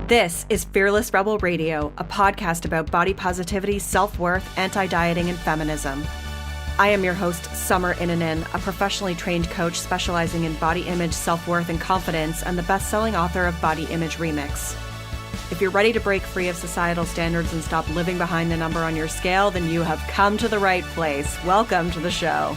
This is Fearless Rebel Radio, a podcast about body positivity, self-worth, anti-dieting, and feminism. I am your host, Summer Inanen, a professionally trained coach specializing in body image, self-worth, and confidence, and the best-selling author of Body Image Remix. If you're ready to break free of societal standards and stop living behind the number on your scale, then you have come to the right place. Welcome to the show.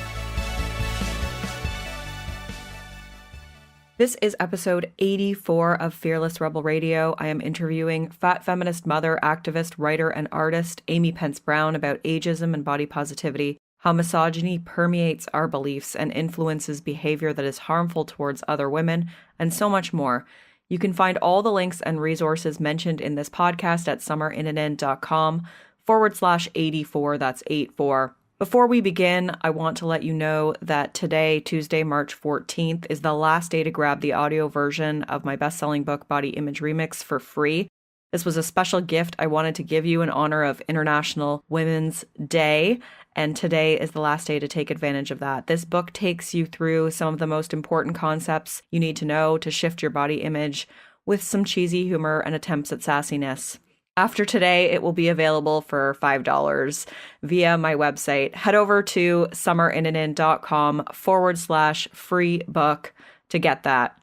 This is episode 84 of Fearless Rebel Radio. I am interviewing fat feminist mother, activist, writer, and artist Amy Pence-Brown about ageism and body positivity, how misogyny permeates our beliefs and influences behavior that is harmful towards other women, and so much more. You can find all the links and resources mentioned in this podcast at summerinanen.com/84. That's 84. Before we begin, I want to let you know that today, Tuesday, March 14th, is the last day to grab the audio version of my best-selling book, Body Image Remix, for free. This was a special gift I wanted to give you in honor of International Women's Day, and today is the last day to take advantage of that. This book takes you through some of the most important concepts you need to know to shift your body image with some cheesy humor and attempts at sassiness. After today, it will be available for $5 via my website. Head over to summerinanen.com/free book to get that.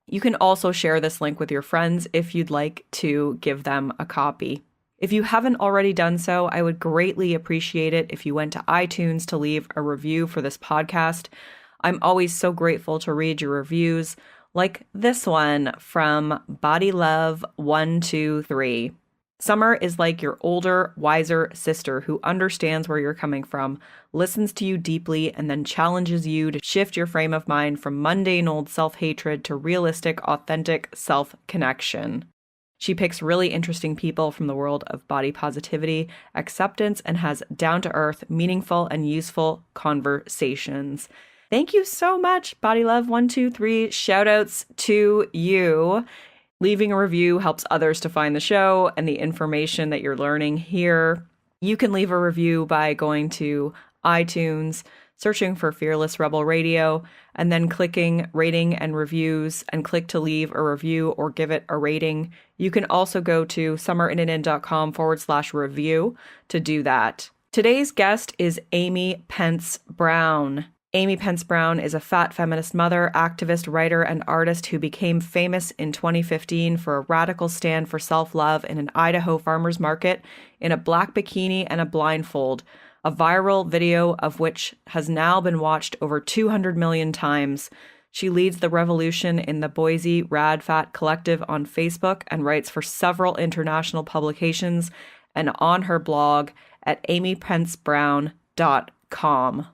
You can also share this link with your friends if you'd like to give them a copy. If you haven't already done so, I would greatly appreciate it if you went to iTunes to leave a review for this podcast. I'm always so grateful to read your reviews, like this one from BodyLove123. Summer is like your older, wiser sister who understands where you're coming from, listens to you deeply, and then challenges you to shift your frame of mind from mundane old self-hatred to realistic, authentic self-connection. She picks really interesting people from the world of body positivity, acceptance, and has down-to-earth, meaningful, and useful conversations. Thank you so much, BodyLove123. Shout-outs to you. Leaving a review helps others to find the show and the information that you're learning here. You can leave a review by going to iTunes, searching for Fearless Rebel Radio, and then clicking rating and reviews and click to leave a review or give it a rating. You can also go to summerinanen.com/review to do that. Today's guest is Amy Pence-Brown. Amy Pence-Brown is a fat feminist mother, activist, writer, and artist who became famous in 2015 for a radical stand for self-love in an Idaho farmer's market in a black bikini and a blindfold, a viral video of which has now been watched over 200 million times. She leads the revolution in the Boise Rad Fat Collective on Facebook and writes for several international publications and on her blog at amypencebrown.com.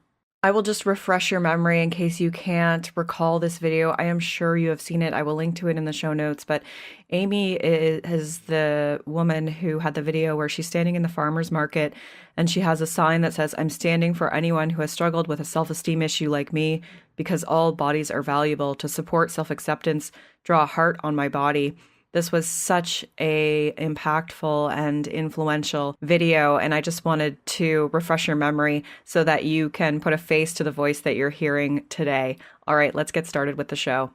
I will just refresh your memory in case you can't recall this video. I am sure you have seen it. I will link to it in the show notes. But Amy is the woman who had the video where she's standing in the farmer's market and she has a sign that says, "I'm standing for anyone who has struggled with a self-esteem issue like me because all bodies are valuable. To support self-acceptance, draw a heart on my body." This was such a impactful and influential video, and I just wanted to refresh your memory so that you can put a face to the voice that you're hearing today. All right, let's get started with the show.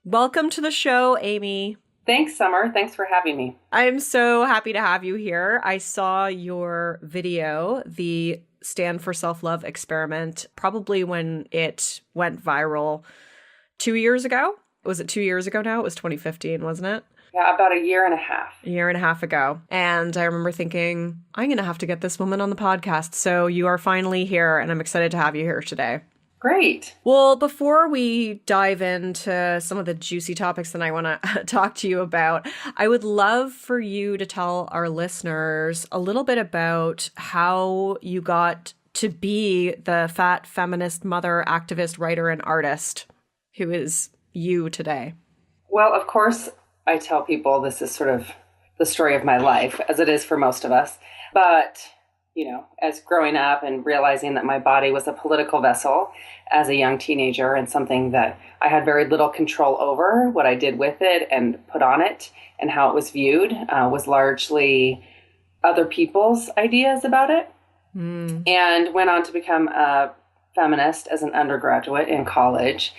Welcome to the show, Amy. Thanks, Summer. Thanks for having me. I'm so happy to have you here. I saw your video, the Stand for Self-Love experiment, probably when it went viral 2 years ago. Was it 2 years ago now? It was 2015, wasn't it? Yeah, about a year and a half. A year and a half ago. And I remember thinking, I'm going to have to get this woman on the podcast. So you are finally here, and I'm excited to have you here today. Great. Well, before we dive into some of the juicy topics that I want to talk to you about, I would love for you to tell our listeners a little bit about how you got to be the fat feminist mother, activist, writer, and artist who is you today. Well, of course, I tell people this is sort of the story of my life, as it is for most of us. But, as growing up and realizing that my body was a political vessel as a young teenager and something that I had very little control over, what I did with it and put on it and how it was viewed was largely other people's ideas about it. And went on to become a feminist as an undergraduate in college.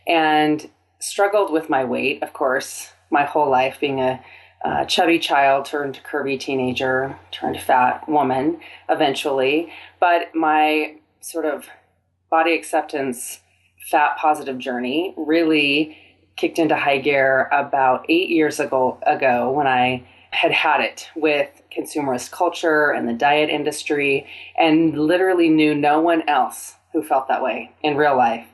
And struggled with my weight, of course, my whole life, being a chubby child turned curvy teenager, turned fat woman eventually. But my sort of body acceptance, fat positive journey really kicked into high gear about 8 years ago when I had it with consumerist culture and the diet industry, and literally knew no one else who felt that way in real life.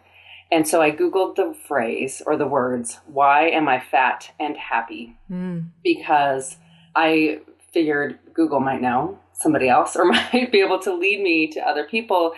And so I Googled the phrase or the words, "Why am I fat and happy?" Because I figured Google might know somebody else or might be able to lead me to other people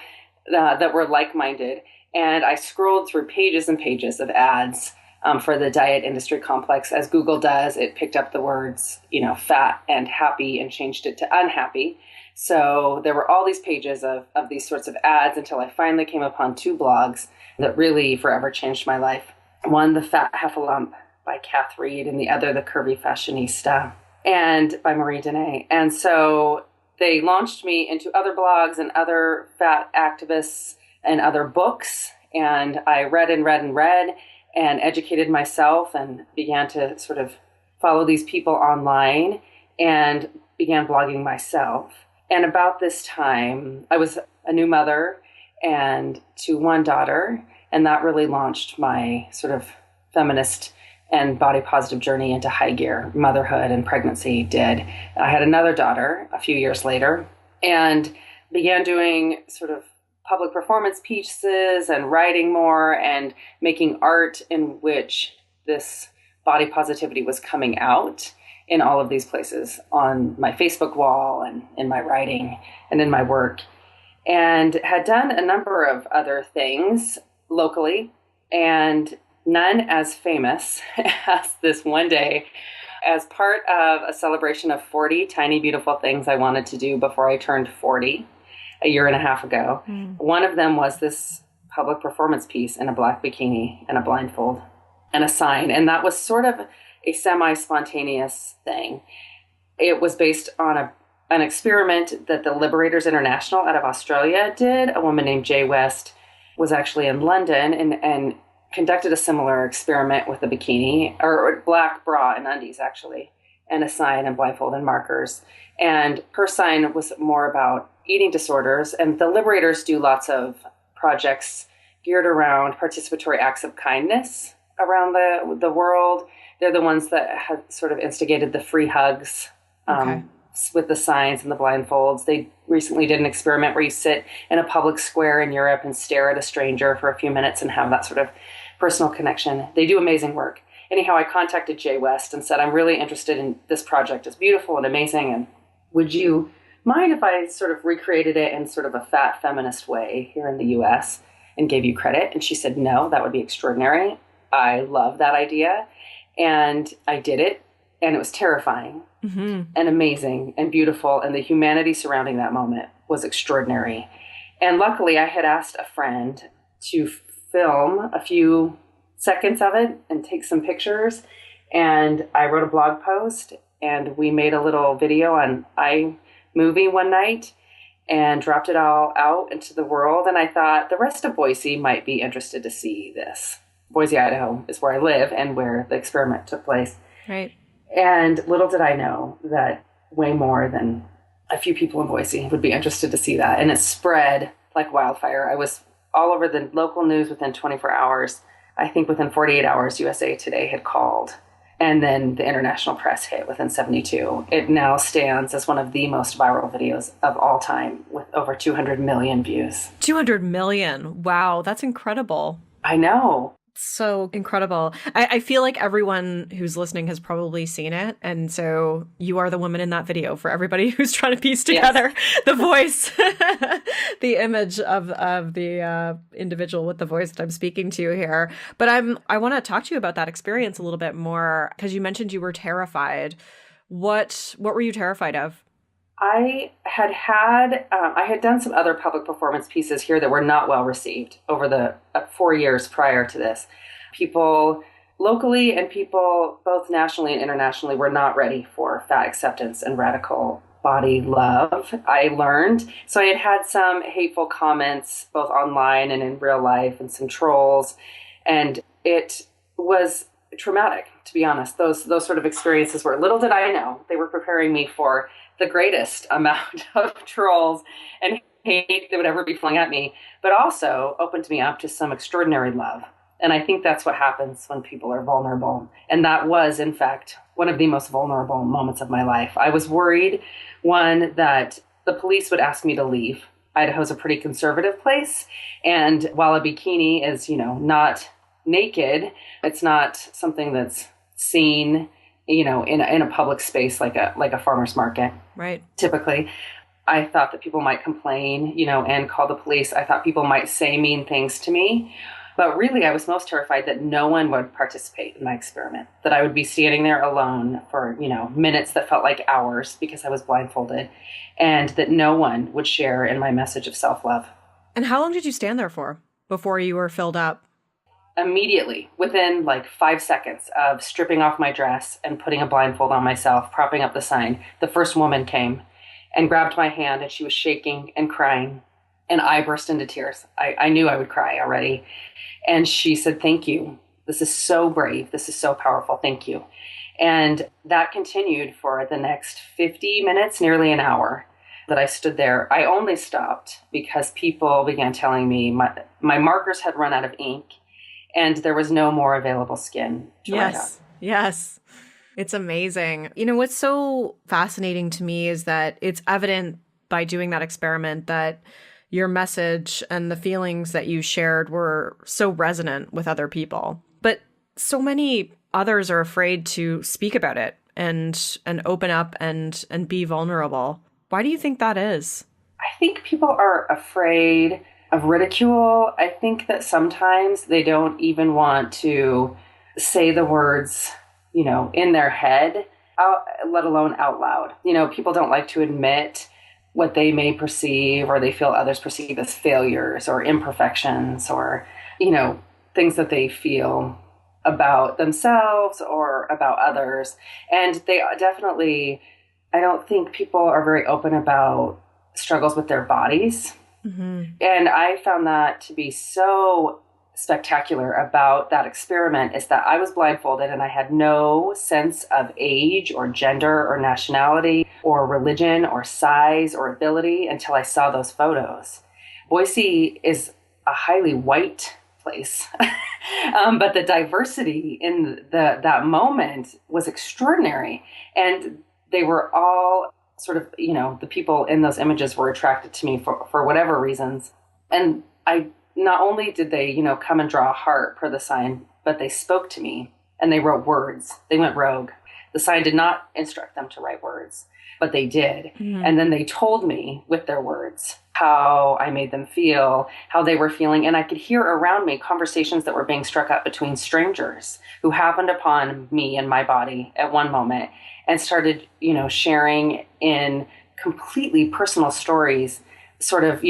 that were like-minded. And I scrolled through pages and pages of ads for the diet industry complex. As Google does, it picked up the words, fat and happy and changed it to unhappy. So there were all these pages of these sorts of ads until I finally came upon 2 blogs that really forever changed my life. One, The Fat Heffalump by Kath Reed, and the other, The Curvy Fashionista, and by Marie Denay. And so they launched me into other blogs and other fat activists and other books. And I read and read and read and educated myself and began to sort of follow these people online and began blogging myself. And about this time, I was a new mother and to one daughter, and that really launched my sort of feminist and body positive journey into high gear. Motherhood and pregnancy did. I had another daughter a few years later and began doing sort of public performance pieces and writing more and making art in which this body positivity was coming out in all of these places, on my Facebook wall and in my writing and in my work, and had done a number of other things locally, and none as famous as this one day, as part of a celebration of 40 tiny, beautiful things I wanted to do before I turned 40 a year and a half ago. One of them was this public performance piece in a black bikini and a blindfold and a sign. And that was sort of a semi-spontaneous thing. It was based on an experiment that the Liberators International out of Australia did. A woman named Jay West was actually in London and conducted a similar experiment with a bikini, or black bra and undies actually, and a sign and blindfold and markers. And her sign was more about eating disorders. And the Liberators do lots of projects geared around participatory acts of kindness around the world. They're the ones that have sort of instigated the free hugs with the signs and the blindfolds. They recently did an experiment where you sit in a public square in Europe and stare at a stranger for a few minutes and have that sort of personal connection. They do amazing work. Anyhow, I contacted Jay West and said, I'm really interested in this project. It's beautiful and amazing. And would you mind if I sort of recreated it in sort of a fat feminist way here in the US and gave you credit? And she said, no, that would be extraordinary. I love that idea. And I did it. And it was terrifying and amazing and beautiful. And the humanity surrounding that moment was extraordinary. And luckily, I had asked a friend to film a few seconds of it and take some pictures. And I wrote a blog post and we made a little video on iMovie one night and dropped it all out into the world. And I thought the rest of Boise might be interested to see this. Boise, Idaho is where I live and where the experiment took place. Right. And little did I know that way more than a few people in Boise would be interested to see that. And it spread like wildfire. I was all over the local news within 24 hours. I think within 48 hours, USA Today had called. And then the international press hit within 72. It now stands as one of the most viral videos of all time with over 200 million views. 200 million. Wow, that's incredible. I know. So incredible. I feel like everyone who's listening has probably seen it. And so you are the woman in that video for everybody who's trying to piece together the voice, the image of the individual with the voice that I'm speaking to here. But I want to talk to you about that experience a little bit more because you mentioned you were terrified. What were you terrified of? I had done some other public performance pieces here that were not well received over the 4 years prior to this. People locally and people both nationally and internationally were not ready for fat acceptance and radical body love, I learned. So I had some hateful comments both online and in real life and some trolls. And it was traumatic, to be honest. Those sort of experiences were, little did I know, they were preparing me for the greatest amount of trolls and hate that would ever be flung at me, but also opened me up to some extraordinary love. And I think that's what happens when people are vulnerable. And that was, in fact, one of the most vulnerable moments of my life. I was worried, one, that the police would ask me to leave. Idaho's a pretty conservative place. And while a bikini is, not naked, it's not something that's seen, in a public space like a farmer's market. Right. Typically, I thought that people might complain, and call the police. I thought people might say mean things to me. But really, I was most terrified that no one would participate in my experiment, that I would be standing there alone for, minutes that felt like hours because I was blindfolded, and that no one would share in my message of self-love. And how long did you stand there for before you were filled up? Immediately, within like 5 seconds of stripping off my dress and putting a blindfold on myself, propping up the sign, the first woman came and grabbed my hand, and she was shaking and crying. And I burst into tears. I knew I would cry already. And she said, "Thank you. This is so brave. This is so powerful. Thank you." And that continued for the next 50 minutes, nearly an hour that I stood there. I only stopped because people began telling me my markers had run out of ink and there was no more available skin to write on. Yes. It's amazing. What's so fascinating to me is that it's evident by doing that experiment that your message and the feelings that you shared were so resonant with other people. But so many others are afraid to speak about it and open up and be vulnerable. Why do you think that is? I think people are afraid of ridicule. I think that sometimes they don't even want to say the words, in their head, let alone out loud. People don't like to admit what they may perceive or they feel others perceive as failures or imperfections or, things that they feel about themselves or about others. And they definitely, I don't think people are very open about struggles with their bodies. Mm-hmm. And I found that to be so spectacular about that experiment is that I was blindfolded and I had no sense of age or gender or nationality or religion or size or ability until I saw those photos. Boise is a highly white place, but the diversity in that moment was extraordinary. And they were all sort of, the people in those images were attracted to me for whatever reasons. And not only did they, come and draw a heart per the sign, but they spoke to me and they wrote words. They went rogue. The sign did not instruct them to write words, but they did. Mm-hmm. And then they told me with their words how I made them feel, how they were feeling. And I could hear around me conversations that were being struck up between strangers who happened upon me and my body at one moment and started, sharing in completely personal stories, sort of,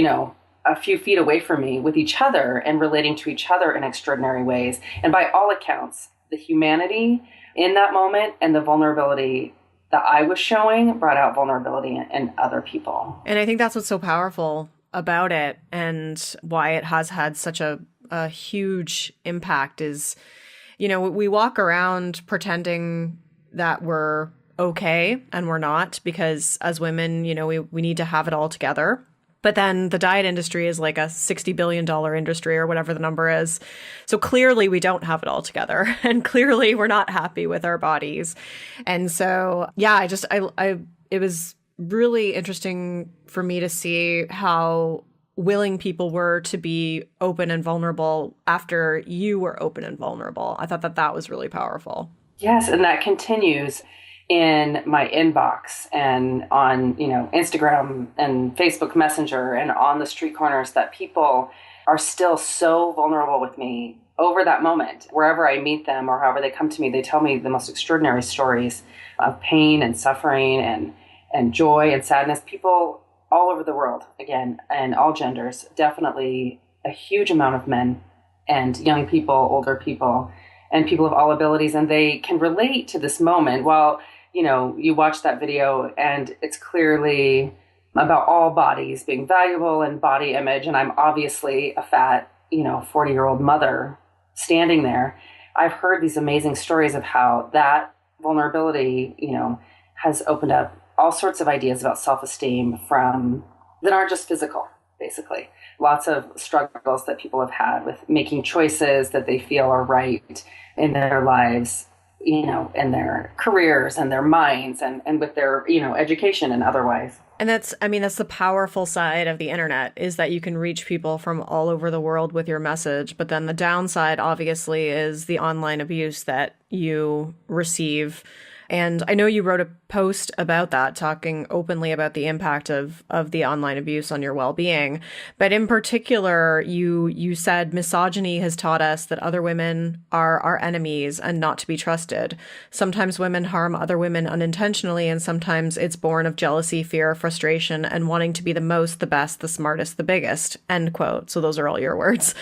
a few feet away from me with each other and relating to each other in extraordinary ways. And by all accounts, the humanity in that moment and the vulnerability that I was showing brought out vulnerability in other people. And I think that's what's so powerful about it and why it has had such a huge impact is, we walk around pretending that we're okay and we're not, because as women, we need to have it all together. But then the diet industry is like a $60 billion industry or whatever the number is. So clearly we don't have it all together. And clearly we're not happy with our bodies. And so, yeah, it was really interesting for me to see how willing people were to be open and vulnerable after you were open and vulnerable. I thought that was really powerful. Yes, and that continues in my inbox and on, Instagram and Facebook Messenger and on the street corners, that people are still so vulnerable with me over that moment. Wherever I meet them or however they come to me, they tell me the most extraordinary stories of pain and suffering and joy and sadness. People all over the world, again, and all genders, definitely a huge amount of men and young people, older people, and people of all abilities. And they can relate to this moment. While you watch that video and it's clearly about all bodies being valuable and body image. And I'm obviously a fat, 40-year-old mother standing there. I've heard these amazing stories of how that vulnerability, has opened up all sorts of ideas about self-esteem that aren't just physical, basically. Lots of struggles that people have had with making choices that they feel are right in their lives, in their careers and their minds and with their, education and otherwise. And that's the powerful side of the internet, is that you can reach people from all over the world with your message. But then the downside, obviously, is the online abuse that you receive. And I know you wrote a post about that, talking openly about the impact of the online abuse on your well-being. But in particular, you said misogyny has taught us that other women are our enemies and not to be trusted. Sometimes women harm other women unintentionally, and sometimes it's born of jealousy, fear, frustration, and wanting to be the most, the best, the smartest, the biggest, end quote. So those are all your words.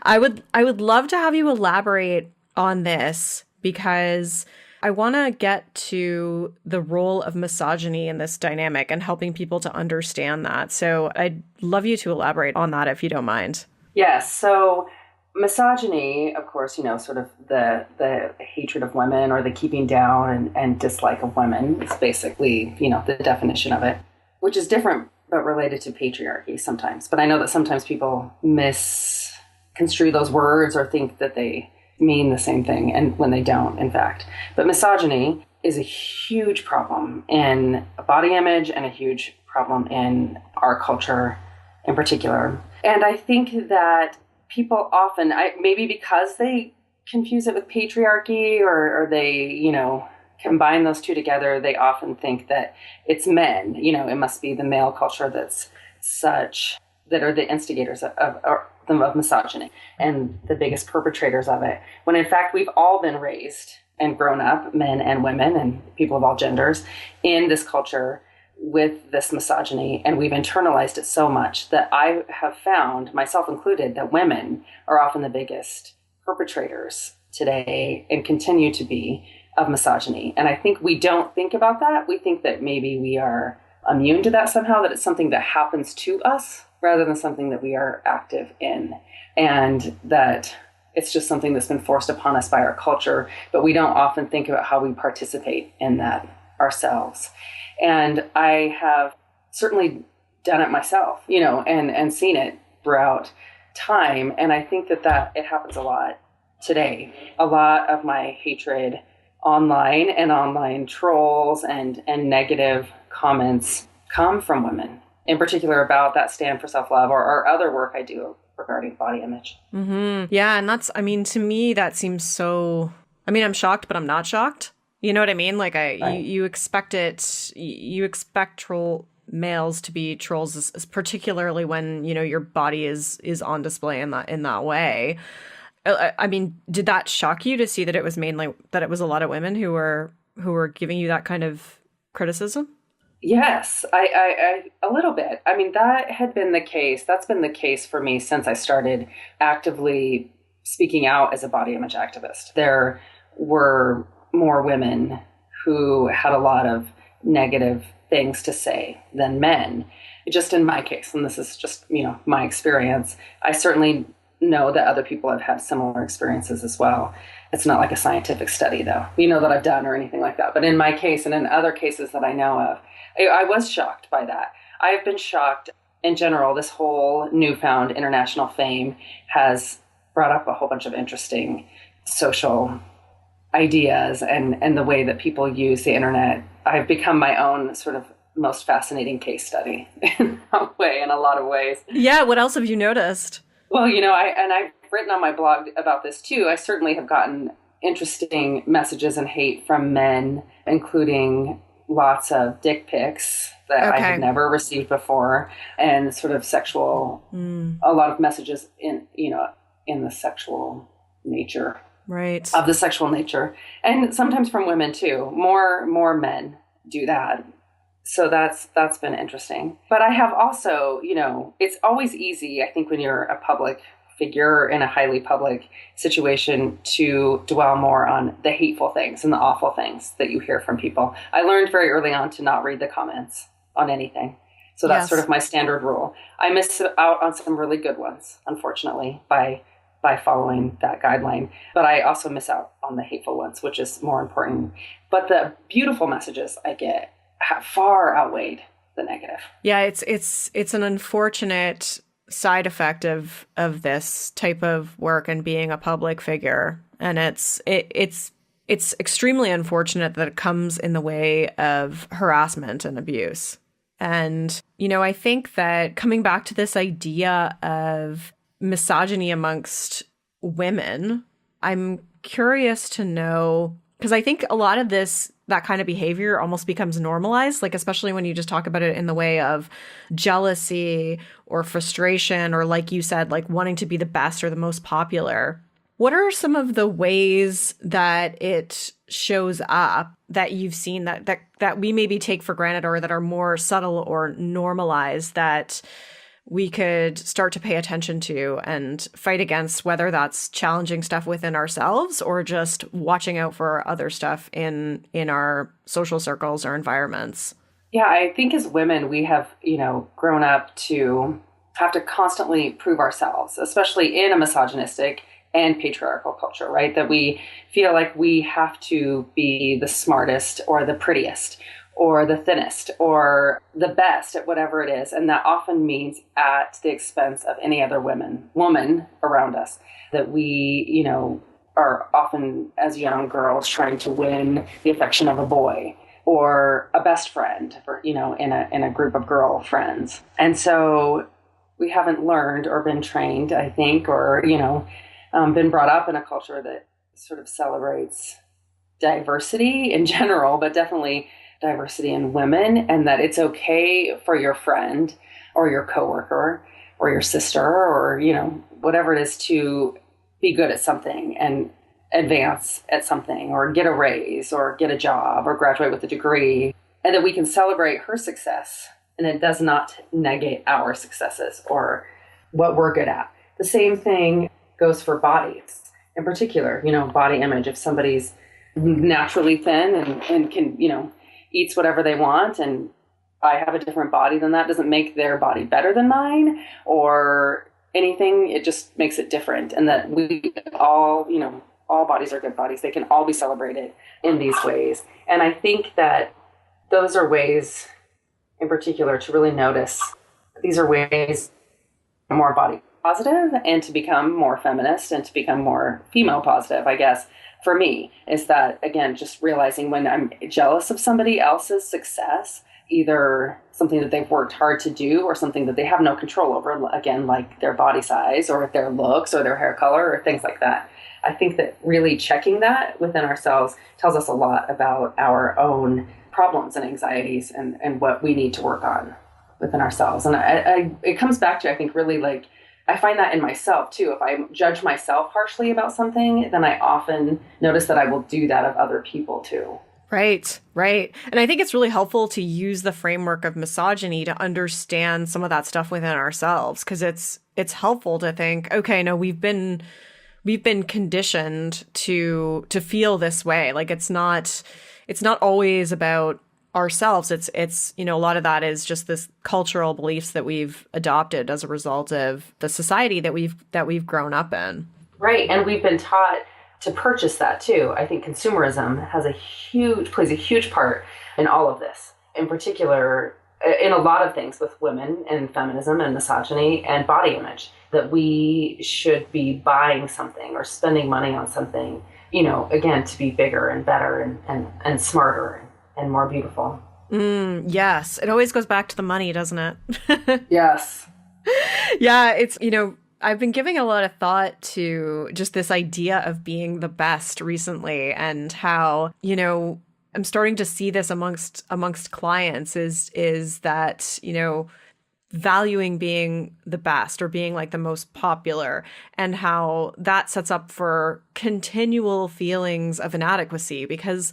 I would love to have you elaborate on this, because I want to get to the role of misogyny in this dynamic and helping people to understand that. So I'd love you to elaborate on that if you don't mind. Yes. So misogyny, of course, sort of the hatred of women or the keeping down and dislike of women is basically, the definition of it, which is different but related to patriarchy sometimes. But I know that sometimes people misconstrue those words or think that they mean the same thing, and when they don't, in fact. But misogyny is a huge problem in body image and a huge problem in our culture in particular. And I think that people often, maybe because they confuse it with patriarchy or they, combine those two together, they often think that it's men, it must be the male culture that are the instigators of misogyny and the biggest perpetrators of it, when in fact we've all been raised and grown up, men and women and people of all genders, in this culture with this misogyny, and we've internalized it so much that I have found, myself included, that women are often the biggest perpetrators today and continue to be of misogyny. And I think we don't think about that. We think that maybe we are immune to that somehow, that it's something that happens to us rather than something that we are active in, and that it's just something that's been forced upon us by our culture, but we don't often think about how we participate in that ourselves. And I have certainly done it myself, and seen it throughout time. And I think that it happens a lot today. A lot of my hatred online and online trolls and negative comments come from women, in particular about that stand for self-love or other work I do regarding body image. Mm-hmm. Yeah. And that's, to me, that seems so, I'm shocked, but I'm not shocked. You know what I mean? Like Right. you expect troll males to be trolls, particularly when, your body is on display in that way. Did that shock you to see that it was a lot of women who were giving you that kind of criticism? Yes, I a little bit. That had been the case. That's been the case for me since I started actively speaking out as a body image activist. There were more women who had a lot of negative things to say than men, just in my case. And this is just, my experience. I certainly know that other people have had similar experiences as well. It's not like a scientific study, though, that I've done or anything like that. But in my case and in other cases that I know of, I was shocked by that. I have been shocked in general. This whole newfound international fame has brought up a whole bunch of interesting social ideas and the way that people use the internet. I've become my own sort of most fascinating case study in a lot of ways. Yeah. What else have you noticed? Well, I've written on my blog about this too. I certainly have gotten interesting messages and hate from men, including lots of dick pics that I had never received before, and sort of sexual, a lot of messages in the sexual nature, right, of the sexual nature, and sometimes from women too. More men do that. So that's been interesting. But I have also, it's always easy, I think, when you're a public figure in a highly public situation to dwell more on the hateful things and the awful things that you hear from people. I learned very early on to not read the comments on anything. So that's sort of my standard rule. I miss out on some really good ones, unfortunately, by by following that guideline. But I also miss out on the hateful ones, which is more important. But the beautiful messages I get have far outweighed the negative. Yeah, it's an unfortunate side effect of this type of work and being a public figure. And it's extremely unfortunate that it comes in the way of harassment and abuse. And, I think that coming back to this idea of misogyny amongst women, I'm curious to know, because I think a lot of that kind of behavior almost becomes normalized, like especially when you just talk about it in the way of jealousy or frustration, or like you said, like wanting to be the best or the most popular. What are some of the ways that it shows up that you've seen that we maybe take for granted, or that are more subtle or normalized, that we could start to pay attention to and fight against, whether that's challenging stuff within ourselves or just watching out for other stuff in our social circles or environments? Yeah, I think as women, we have, grown up to have to constantly prove ourselves, especially in a misogynistic and patriarchal culture, right? That we feel like we have to be the smartest or the prettiest or the thinnest or the best at whatever it is. And that often means at the expense of any other woman around us. That we, are often as young girls trying to win the affection of a boy or a best friend, or, in a group of girl friends. And so we haven't learned or been trained, I think, or, been brought up in a culture that sort of celebrates diversity in general, but definitely diversity in women, and that it's okay for your friend or your coworker or your sister or, whatever it is, to be good at something and advance at something or get a raise or get a job or graduate with a degree, and that we can celebrate her success and it does not negate our successes or what we're good at. The same thing goes for bodies in particular, body image. If somebody's naturally thin and can, eats whatever they want, and I have a different body than that, doesn't make their body better than mine or anything. It just makes it different. And that we all, all bodies are good bodies. They can all be celebrated in these ways. And I think that those are ways in particular to really notice. These are ways more body positive and to become more feminist and to become more female positive, I guess. For me, is that, again, just realizing when I'm jealous of somebody else's success, either something that they've worked hard to do or something that they have no control over, again, like their body size or their looks or their hair color or things like that. I think that really checking that within ourselves tells us a lot about our own problems and anxieties and what we need to work on within ourselves. And it comes back to, I think, really like, I find that in myself too. If I judge myself harshly about something, then I often notice that I will do that of other people too. Right. And I think it's really helpful to use the framework of misogyny to understand some of that stuff within ourselves, because it's helpful to think, okay, no, we've been conditioned to feel this way. Like it's not always about ourselves. It's a lot of that is just this cultural beliefs that we've adopted as a result of the society that we've grown up in. Right. And we've been taught to purchase that too. I think consumerism plays a huge part in all of this, in particular in a lot of things with women and feminism and misogyny and body image, that we should be buying something or spending money on something, again, to be bigger and better and smarter and more beautiful. Yes. It always goes back to the money, doesn't it? Yes. Yeah. It's, I've been giving a lot of thought to just this idea of being the best recently, and how, I'm starting to see this amongst clients is that, valuing being the best or being like the most popular, and how that sets up for continual feelings of inadequacy, because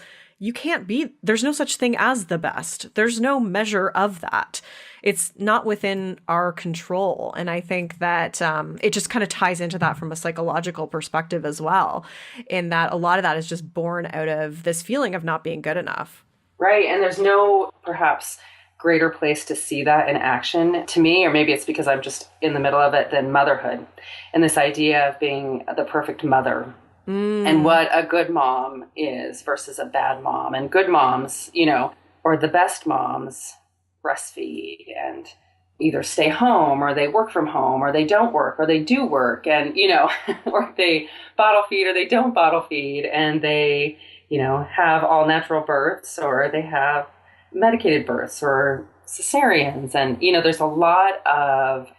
there's no such thing as the best. There's no measure of that. It's not within our control. And I think that it just kind of ties into that from a psychological perspective as well, in that a lot of that is just born out of this feeling of not being good enough. Right. And there's no perhaps greater place to see that in action to me, or maybe it's because I'm just in the middle of it, than motherhood and this idea of being the perfect mother and what a good mom is versus a bad mom. And good moms, or the best moms breastfeed and either stay home or they work from home or they don't work or they do work and, or they bottle feed or they don't bottle feed and they, have all natural births or they have medicated births or cesareans. And, there's a lot of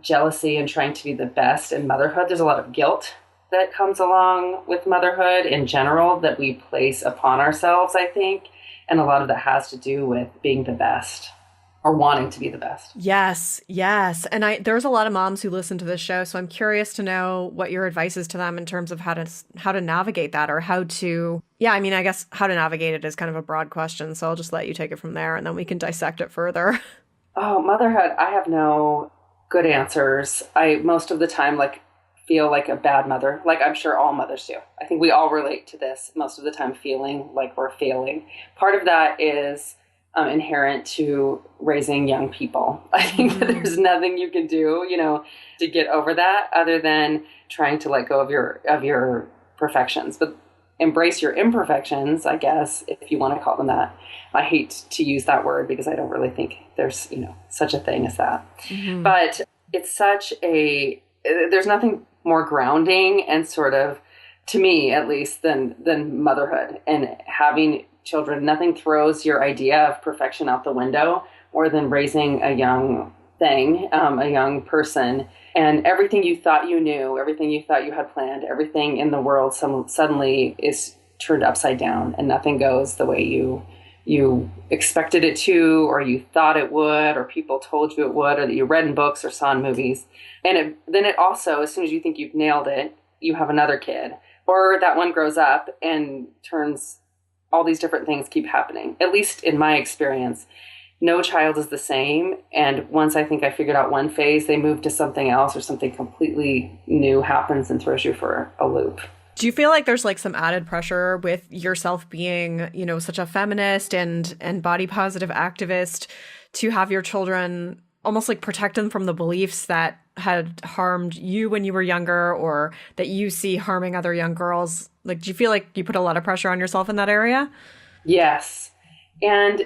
jealousy and trying to be the best in motherhood. There's a lot of guilt that comes along with motherhood in general that we place upon ourselves, I think. And a lot of that has to do with being the best or wanting to be the best. Yes. And there's a lot of moms who listen to this show, so I'm curious to know what your advice is to them in terms of how to navigate that, or how to, I guess how to navigate it is kind of a broad question, so I'll just let you take it from there and then we can dissect it further. Oh, motherhood, I have no good answers. I most of the time feel like a bad mother, like I'm sure all mothers do. I think we all relate to this most of the time, feeling like we're failing. Part of that is inherent to raising young people. I think that there's nothing you can do, to get over that other than trying to let go of your perfections, but embrace your imperfections, I guess, if you want to call them that. I hate to use that word because I don't really think there's, such a thing as that. Mm-hmm. But it's there's nothing more grounding and sort of, to me at least, than motherhood and having children. Nothing throws your idea of perfection out the window more than raising a young thing, a young person, and everything you thought you knew, everything you thought you had planned, everything in the world suddenly is turned upside down and nothing goes the way you expected it to, or you thought it would, or people told you it would, or that you read in books or saw in movies. And then it also, as soon as you think you've nailed it, you have another kid, or that one grows up and turns. All these different things keep happening. At least in my experience, no child is the same. And once I think I figured out one phase, they move to something else or something completely new happens and throws you for a loop. Do you feel like there's some added pressure with yourself being, such a feminist and body positive activist to have your children almost protect them from the beliefs that had harmed you when you were younger or that you see harming other young girls? Do you feel like you put a lot of pressure on yourself in that area? Yes. And,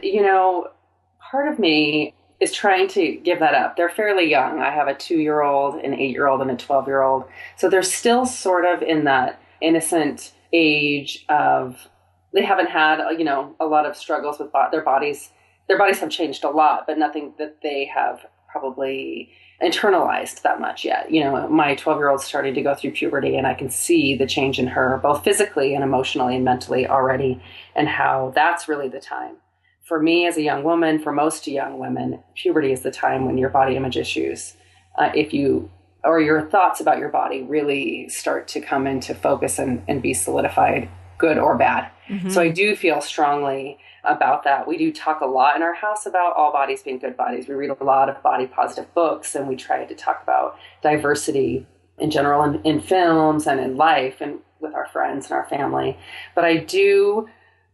part of me is trying to give that up. They're fairly young. I have a 2-year-old, an 8-year-old, and a 12-year-old. So they're still sort of in that innocent age of, they haven't had, a lot of struggles with their bodies. Their bodies have changed a lot, but nothing that they have probably internalized that much yet. My 12-year-old's starting to go through puberty and I can see the change in her, both physically and emotionally and mentally already, and how that's really the time. For me as a young woman, for most young women, puberty is the time when your body image issues, or your thoughts about your body really start to come into focus and be solidified, good or bad. Mm-hmm. So I do feel strongly about that. We do talk a lot in our house about all bodies being good bodies. We read a lot of body positive books and we try to talk about diversity in general in films and in life and with our friends and our family. But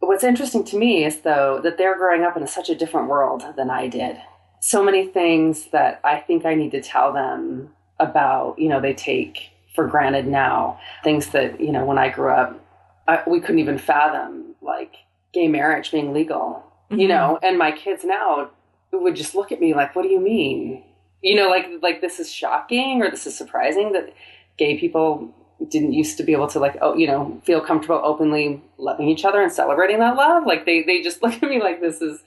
what's interesting to me is though that they're growing up in such a different world than I did. So many things that I think I need to tell them about, they take for granted now. Things that, when I grew up, we couldn't even fathom, like gay marriage being legal, mm-hmm. And my kids now would just look at me like, what do you mean? Like this is shocking or this is surprising that gay people didn't used to be able to feel comfortable openly loving each other and celebrating that love. Like they just look at me like this is,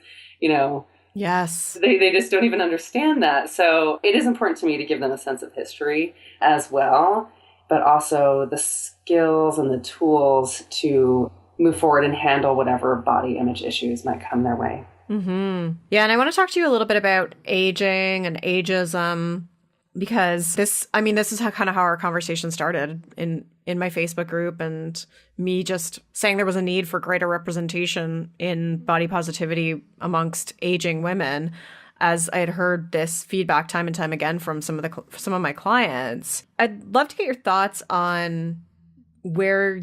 yes, they just don't even understand that. So it is important to me to give them a sense of history as well, but also the skills and the tools to move forward and handle whatever body image issues might come their way. Mm-hmm. Yeah. And I want to talk to you a little bit about aging and ageism, because this is how our conversation started in my Facebook group, and me just saying there was a need for greater representation in body positivity amongst aging women, as I had heard this feedback time and time again from some of my clients. I'd love to get your thoughts on where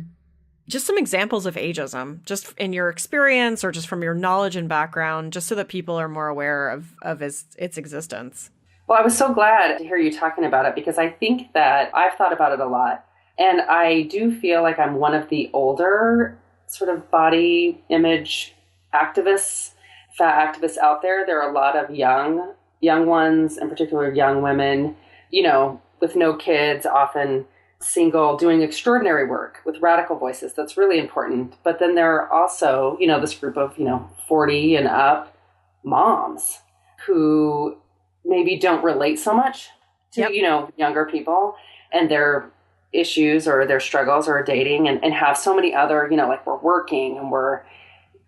just some examples of ageism, just in your experience or just from your knowledge and background, just so that people are more aware of its existence. Well, I was so glad to hear you talking about it, because I think that I've thought about it a lot. And I do feel like I'm one of the older sort of body image activists, fat activists out there. There are a lot of young ones, in particular young women, with no kids, often single, doing extraordinary work with radical voices. That's really important. But then there are also, this group of, 40 and up moms who maybe don't relate so much to, Yep. Younger people and their issues or their struggles or dating, and have so many other, like we're working and we're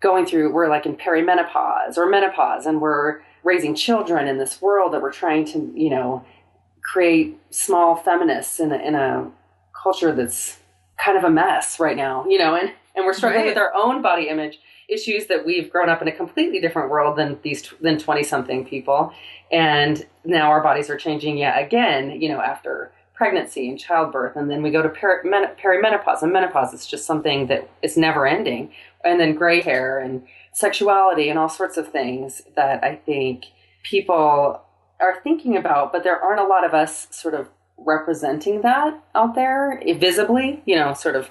like in perimenopause or menopause, and we're raising children in this world that we're trying to, create small feminists in a culture that's kind of a mess right now, and we're struggling with our own body image issues, that we've grown up in a completely different world than 20-something people. And now our bodies are changing yet again, after pregnancy and childbirth. And then we go to perimenopause, and menopause is just something that is never ending. And then gray hair and sexuality and all sorts of things that I think people are thinking about, but there aren't a lot of us sort of representing that out there visibly, sort of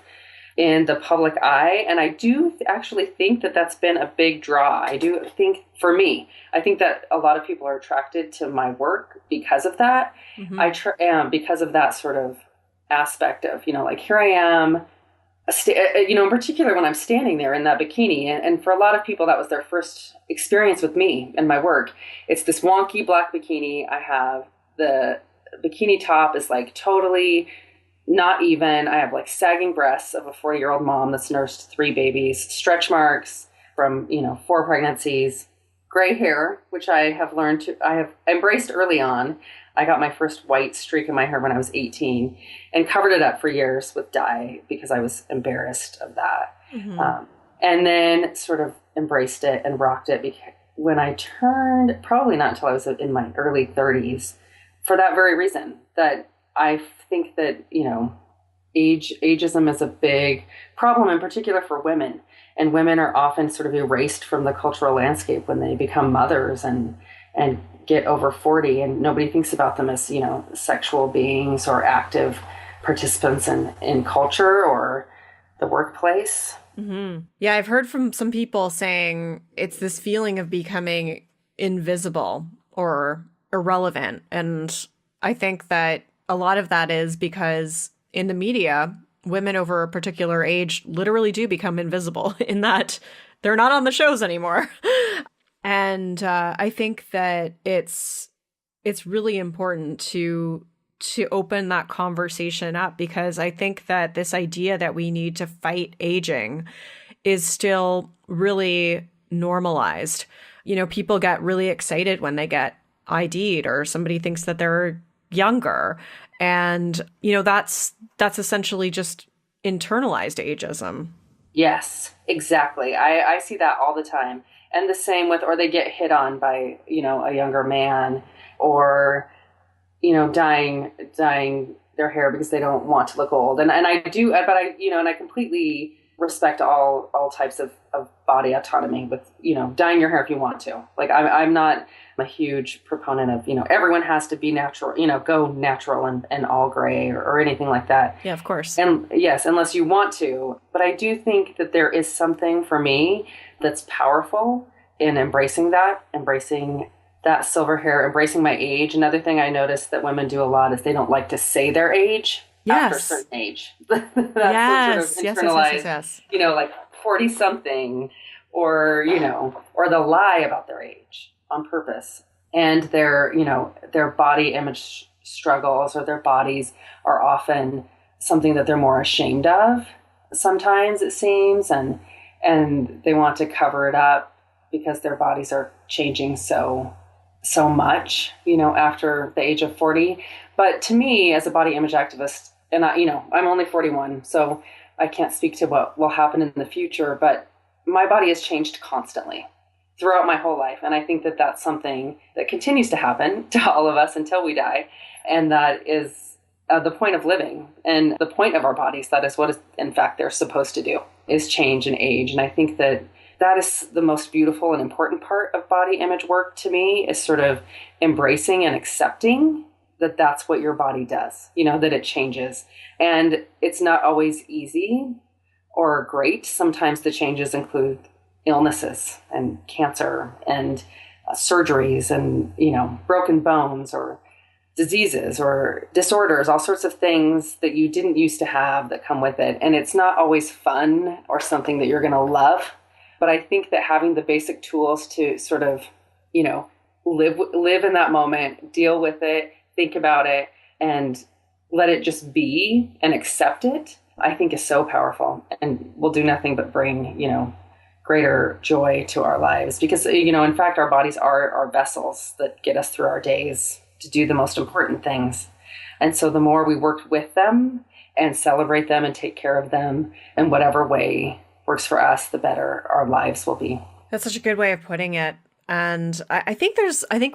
in the public eye. And I do actually think that that's been a big draw. I do think, for me, I think that a lot of people are attracted to my work because of that. Mm-hmm. Because of that sort of aspect of, like, here I am, in particular when I'm standing there in that bikini. And for a lot of people, that was their first experience with me and my work. It's this wonky black bikini. I have the bikini top is like totally not even. I have like sagging breasts of a 40-year-old mom that's nursed 3 babies, stretch marks from, 4 pregnancies, gray hair, which I have embraced early on. I got my first white streak in my hair when I was 18 and covered it up for years with dye because I was embarrassed of that. Mm-hmm. And then sort of embraced it and rocked it when I turned, probably not until I was in my early 30s, for that very reason, that I think that, ageism is a big problem, in particular for women. And women are often sort of erased from the cultural landscape when they become mothers and get over 40, and nobody thinks about them as, sexual beings or active participants in culture or the workplace. Mm-hmm. Yeah, I've heard from some people saying it's this feeling of becoming invisible or irrelevant. And I think that a lot of that is because in the media, women over a particular age literally do become invisible in that they're not on the shows anymore. And I think that it's really important to open that conversation up, because I think that this idea that we need to fight aging is still really normalized. People get really excited when they get ID'd or somebody thinks that they're younger. And, that's essentially just internalized ageism. Yes, exactly. I see that all the time. And the same with, or they get hit on by, a younger man, or, dyeing their hair because they don't want to look old. And I do, but I completely respect all types of body autonomy with, dyeing your hair if you want to. Like, I'm not a huge proponent of, everyone has to be natural, go natural and all gray or anything like that. Yeah, of course. And yes, unless you want to. But I do think that there is something for me that's powerful in embracing that silver hair, embracing my age. Another thing I noticed that women do a lot is they don't like to say their age after a certain age. That's sort of internalized, yes. Like 40-something, or the lie about their age on purpose. And their body image struggles, or their bodies are often something that they're more ashamed of. Sometimes it seems, and they want to cover it up because their bodies are changing so much, after the age of 40. But to me, as a body image activist, and I'm only 41, so I can't speak to what will happen in the future, but my body has changed constantly throughout my whole life. And I think that that's something that continues to happen to all of us until we die. And that is the point of living and the point of our bodies. That is what, in fact, they're supposed to do, is change and age. And I think that that is the most beautiful and important part of body image work to me, is sort of embracing and accepting that that's what your body does, that it changes. And it's not always easy or great. Sometimes the changes include illnesses and cancer and surgeries and, broken bones or diseases or disorders, all sorts of things that you didn't used to have that come with it. And it's not always fun or something that you're going to love. But I think that having the basic tools to sort of, live in that moment, deal with it, think about it, and let it just be and accept it, I think is so powerful and will do nothing but bring, greater joy to our lives. Because, in fact, our bodies are our vessels that get us through our days to do the most important things. And so the more we work with them and celebrate them and take care of them in whatever way works for us, the better our lives will be. That's such a good way of putting it. And I think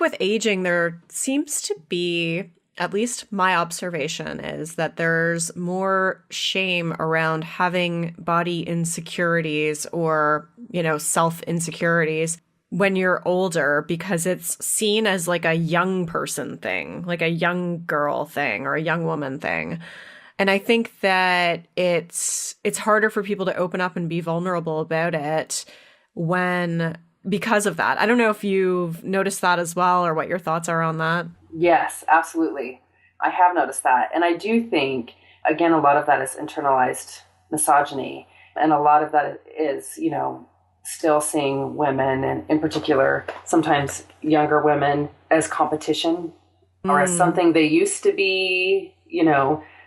with aging, there seems to be, at least my observation is that there's more shame around having body insecurities or, self insecurities when you're older, because it's seen as like a young person thing, like a young girl thing or a young woman thing. And I think that it's harder for people to open up and be vulnerable about it because of that. I don't know if you've noticed that as well, or what your thoughts are on that. Yes, absolutely. I have noticed that. And I do think, again, a lot of that is internalized misogyny. And a lot of that is, still seeing women, and in particular, sometimes younger women, as competition or as something they used to be,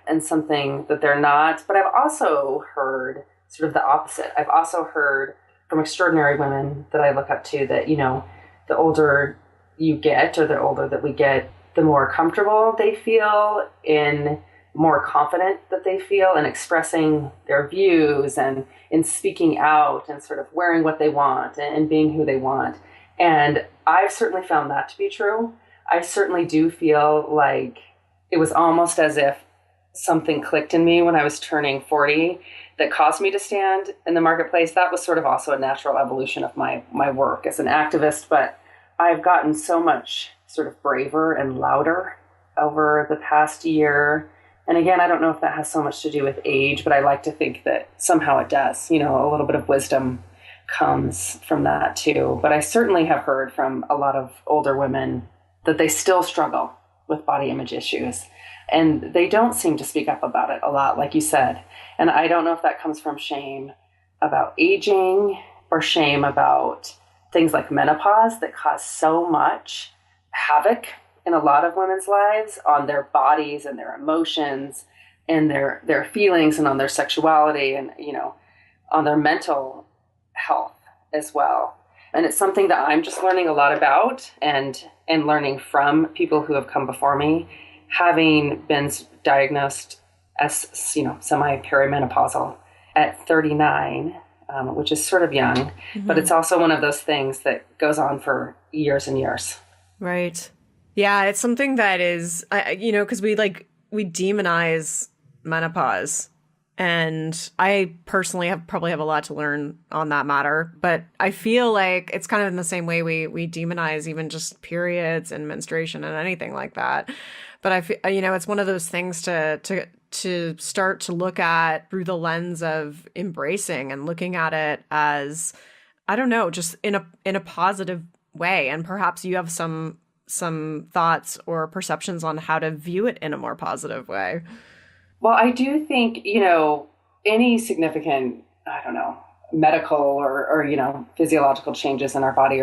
and something that they're not. But I've also heard sort of the opposite. I've also heard from extraordinary women that I look up to that, the older you get, or the older that we get, the more comfortable they feel, in more confident that they feel in expressing their views and in speaking out and sort of wearing what they want and being who they want. And I've certainly found that to be true. I certainly do feel like it was almost as if something clicked in me when I was turning 40 that caused me to stand in the marketplace. That was sort of also a natural evolution of my work as an activist, but I've gotten so much sort of braver and louder over the past year. And again, I don't know if that has so much to do with age, but I like to think that somehow it does. A little bit of wisdom comes from that too. But I certainly have heard from a lot of older women that they still struggle with body image issues. And they don't seem to speak up about it a lot, like you said. And I don't know if that comes from shame about aging or shame about things like menopause that cause so much havoc in a lot of women's lives, on their bodies and their emotions and their feelings and on their sexuality and, on their mental health as well. And it's something that I'm just learning a lot about and learning from people who have come before me, having been diagnosed as, semi-perimenopausal at 39, which is sort of young, but it's also one of those things that goes on for years and years. Right. Yeah, it's something that is, because we demonize menopause. And I personally probably have a lot to learn on that matter. But I feel like it's kind of in the same way we demonize even just periods and menstruation and anything like that. But I feel, it's one of those things to start to look at through the lens of embracing and looking at it as, I don't know, just in a positive way. And perhaps you have some thoughts or perceptions on how to view it in a more positive way. Well, I do think, any significant, medical or physiological changes in our body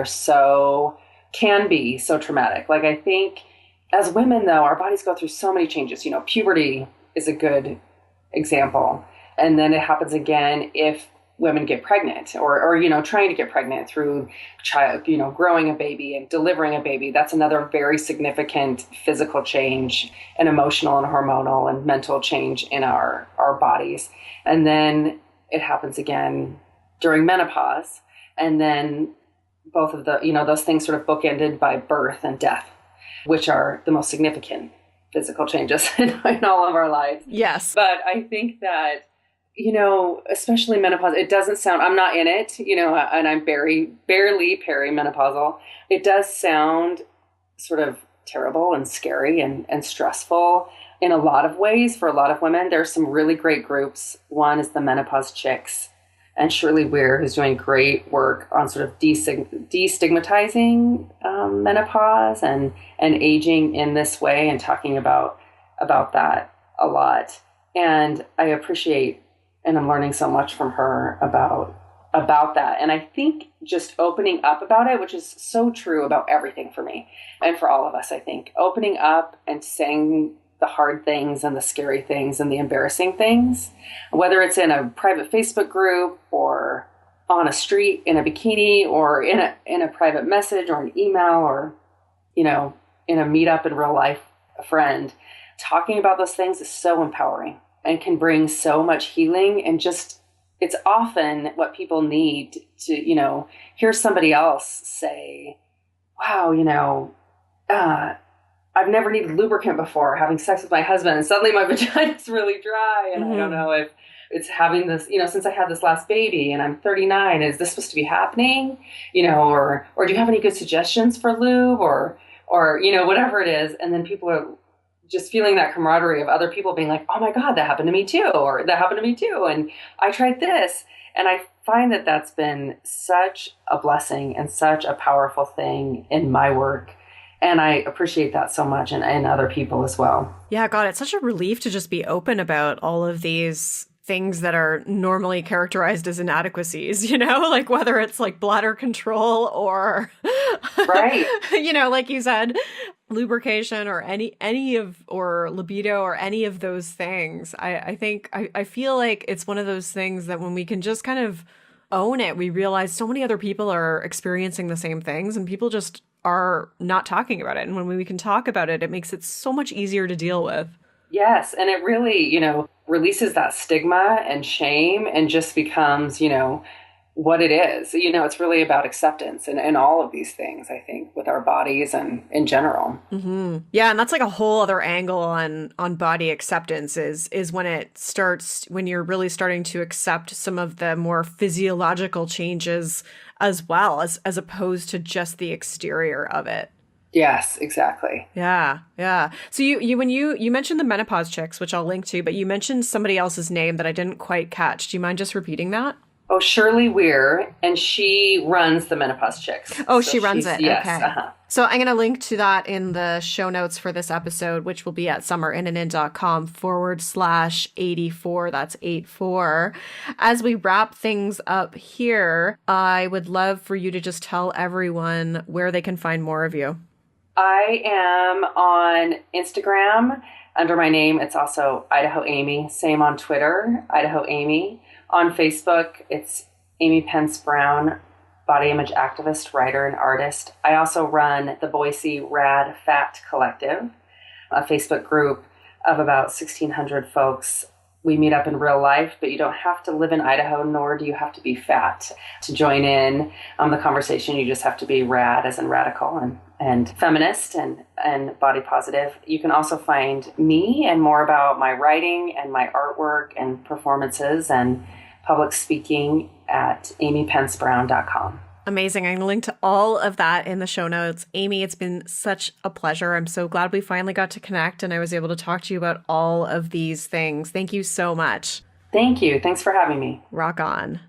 can be so traumatic. Like, I think as women, though, our bodies go through so many changes. Puberty is a good example. And then it happens again if women get pregnant or trying to get pregnant through growing a baby and delivering a baby. That's another very significant physical change and emotional and hormonal and mental change in our bodies. And then it happens again during menopause. And then both of those things sort of bookended by birth and death, which are the most significant physical changes in all of our lives. Yes. But I think that, especially menopause, it doesn't sound, I'm not in it, and I'm barely perimenopausal. It does sound sort of terrible and scary and stressful in a lot of ways for a lot of women. There's some really great groups. One is the Menopause Chicks, and Shirley Weir, who's doing great work on sort of destigmatizing menopause and aging in this way, and talking about that a lot. And I appreciate, and I'm learning so much from her about that. And I think just opening up about it, which is so true about everything for me and for all of us, I think, opening up and saying the hard things and the scary things and the embarrassing things, whether it's in a private Facebook group or on a street in a bikini or in a private message or an email or, in a meetup in real life, a friend, talking about those things is so empowering and can bring so much healing. And just, it's often what people need to, hear somebody else say, wow, I've never needed lubricant before, having sex with my husband, and suddenly my vagina's really dry. And I don't know if it's having this, since I had this last baby and I'm 39, is this supposed to be happening? Or do you have any good suggestions for lube or, whatever it is. And then people are just feeling that camaraderie of other people being like, oh my God, that happened to me too. Or that happened to me too. And I tried this. And I find that that's been such a blessing and such a powerful thing in my work. And I appreciate that so much, and other people as well. Yeah, God, it's such a relief to just be open about all of these things that are normally characterized as inadequacies, like whether it's like bladder control or, right, like you said, lubrication or or libido or any of those things. I feel like it's one of those things that when we can just kind of own it, we realize so many other people are experiencing the same things, and people just are not talking about it. And when we can talk about it, it makes it so much easier to deal with. Yes. And it really, releases that stigma and shame and just becomes, what it is. It's really about acceptance and all of these things, I think, with our bodies and in general. Mm-hmm. Yeah. And that's like a whole other angle on body acceptance is when you're really starting to accept some of the more physiological changes as well as opposed to just the exterior of it. Yes, exactly. Yeah. Yeah. So when you mentioned the Menopause Chicks, which I'll link to, but you mentioned somebody else's name that I didn't quite catch. Do you mind just repeating that? Oh, Shirley Weir, and she runs the Menopause Chicks. Oh, so she runs it. Yes, okay. So I'm going to link to that in the show notes for this episode, which will be at summerinandin.com/84. That's 84. As we wrap things up here, I would love for you to just tell everyone where they can find more of you. I am on Instagram under my name. It's also Idaho Amy. Same on Twitter, Idaho Amy. On Facebook, it's Amy Pence-Brown, body image activist, writer, and artist. I also run the Boise Rad Fat Collective, a Facebook group of about 1,600 folks. We meet up in real life, but you don't have to live in Idaho, nor do you have to be fat to join in the conversation. You just have to be rad, as in radical, and feminist and body positive. You can also find me and more about my writing and my artwork and performances and public speaking at amypencebrown.com. Amazing. I'm going to link to all of that in the show notes. Amy, it's been such a pleasure. I'm so glad we finally got to connect and I was able to talk to you about all of these things. Thank you so much. Thank you. Thanks for having me. Rock on.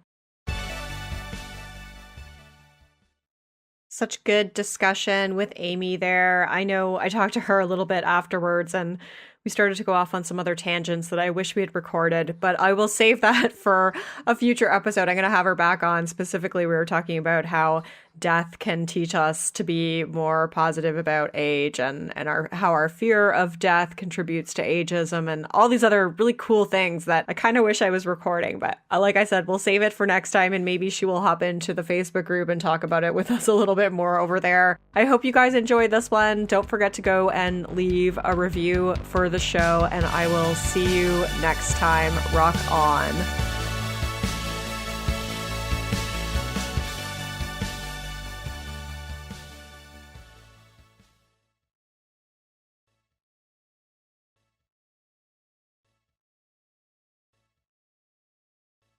Such good discussion with Amy there. I know I talked to her a little bit afterwards and we started to go off on some other tangents that I wish we had recorded, but I will save that for a future episode. I'm going to have her back on. Specifically, we were talking about how death can teach us to be more positive about age and how our fear of death contributes to ageism and all these other really cool things that I kind of wish I was recording. But like I said, we'll save it for next time and maybe she will hop into the Facebook group and talk about it with us a little bit more over there. I hope you guys enjoyed this one. Don't forget to go and leave a review for the show and I will see you next time. Rock on.